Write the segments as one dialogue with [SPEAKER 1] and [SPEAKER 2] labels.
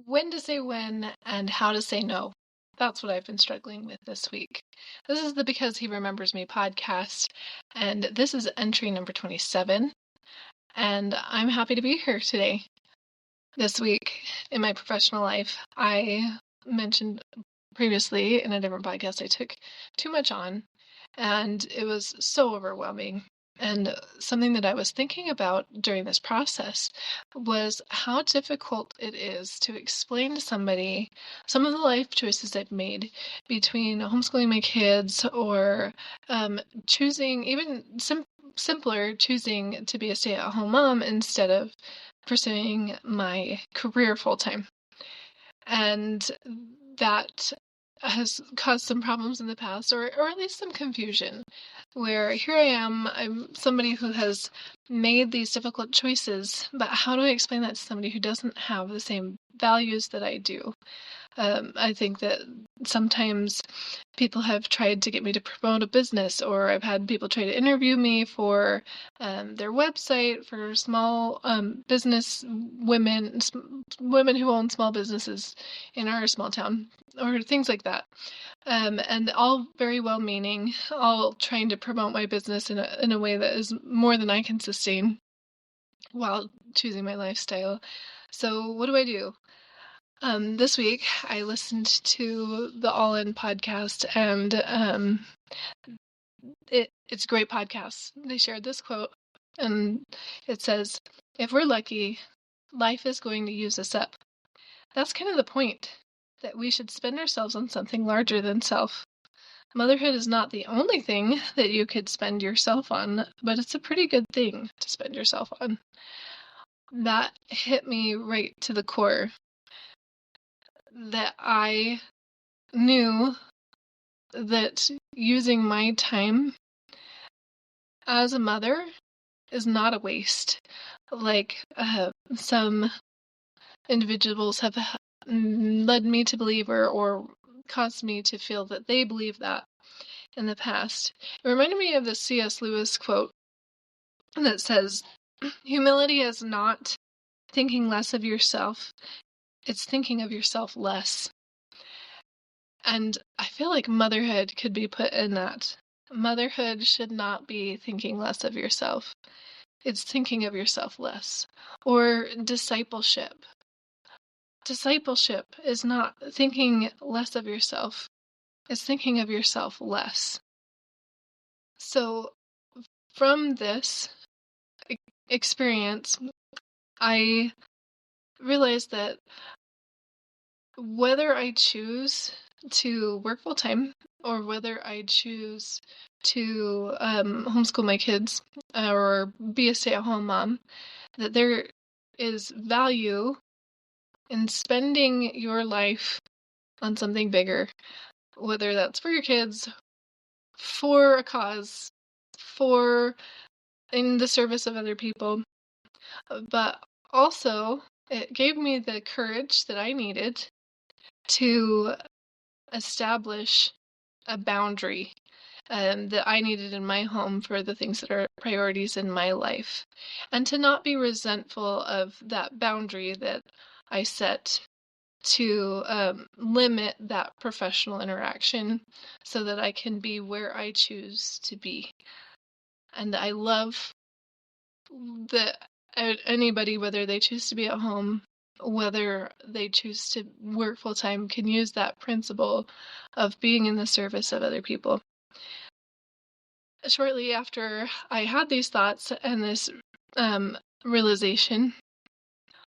[SPEAKER 1] When to say when and how to say no. That's what I've been struggling with this week. This is the Because He Remembers Me podcast, and this is entry number 27, and I'm happy to be here today. This week in my professional life, I mentioned previously in a different podcast I took too much on, and it was so overwhelming. And something that I was thinking about during this process was how difficult it is to explain to somebody some of the life choices I've made between homeschooling my kids or choosing, even simpler, choosing to be a stay-at-home mom instead of pursuing my career full-time. And that has caused some problems in the past, or at least some confusion, where here I am, I'm somebody who has made these difficult choices, but how do I explain that to somebody who doesn't have the same values that I do? I think that sometimes people have tried to get me to promote a business, or I've had people try to interview me for their website for small business women, women who own small businesses in our small town, or things like that. And all very well-meaning, all trying to promote my business in a way that is more than I can sustain while choosing my lifestyle. So what do? This week I listened to the All In podcast, and it's a great podcast. They shared this quote, and it says, "If we're lucky, life is going to use us up." That's kind of the point, that we should spend ourselves on something larger than self. Motherhood is not the only thing that you could spend yourself on, but it's a pretty good thing to spend yourself on. That hit me right to the core, that I knew that using my time as a mother is not a waste, like some individuals have led me to believe, or caused me to feel that they believe that in the past. It reminded me of the C.S. Lewis quote that says, "Humility is not thinking less of yourself, it's thinking of yourself less." And I feel like motherhood could be put in that. Motherhood should not be thinking less of yourself. It's thinking of yourself less. Or discipleship. Discipleship is not thinking less of yourself. It's thinking of yourself less. So from this experience, I realized that whether I choose to work full time or whether I choose to homeschool my kids or be a stay-at-home mom, that there is value in spending your life on something bigger, whether that's for your kids, for a cause, for in the service of other people. But also, it gave me the courage that I needed to establish a boundary that I needed in my home for the things that are priorities in my life, and to not be resentful of that boundary that I set to limit that professional interaction so that I can be where I choose to be. And I love that anybody, whether they choose to be at home, whether they choose to work full-time, can use that principle of being in the service of other people. Shortly after I had these thoughts and this realization,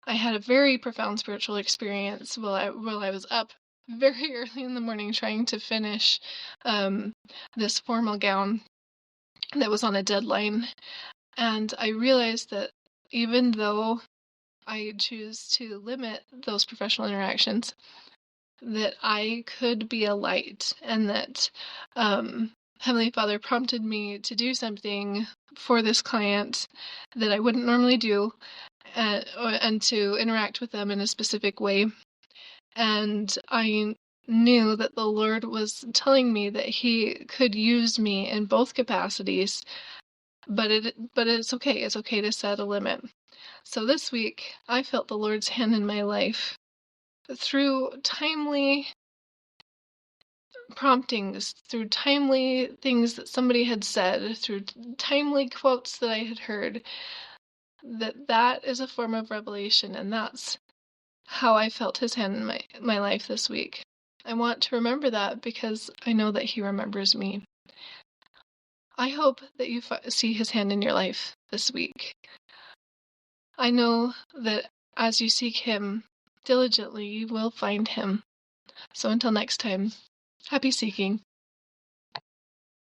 [SPEAKER 1] I had a very profound spiritual experience while I was up very early in the morning trying to finish this formal gown that was on a deadline. And I realized that even though I choose to limit those professional interactions, that I could be a light, and that Heavenly Father prompted me to do something for this client that I wouldn't normally do, and to interact with them in a specific way. And I knew that the Lord was telling me that He could use me in both capacities, but it's okay. It's okay to set a limit. So this week, I felt the Lord's hand in my life through timely promptings, through timely things that somebody had said, through timely quotes that I had heard, that is a form of revelation, and that's how I felt his hand in my life this week. I want to remember that because I know that he remembers me. I hope that you see his hand in your life this week. I know that as you seek him diligently, you will find him. So until next time, happy seeking.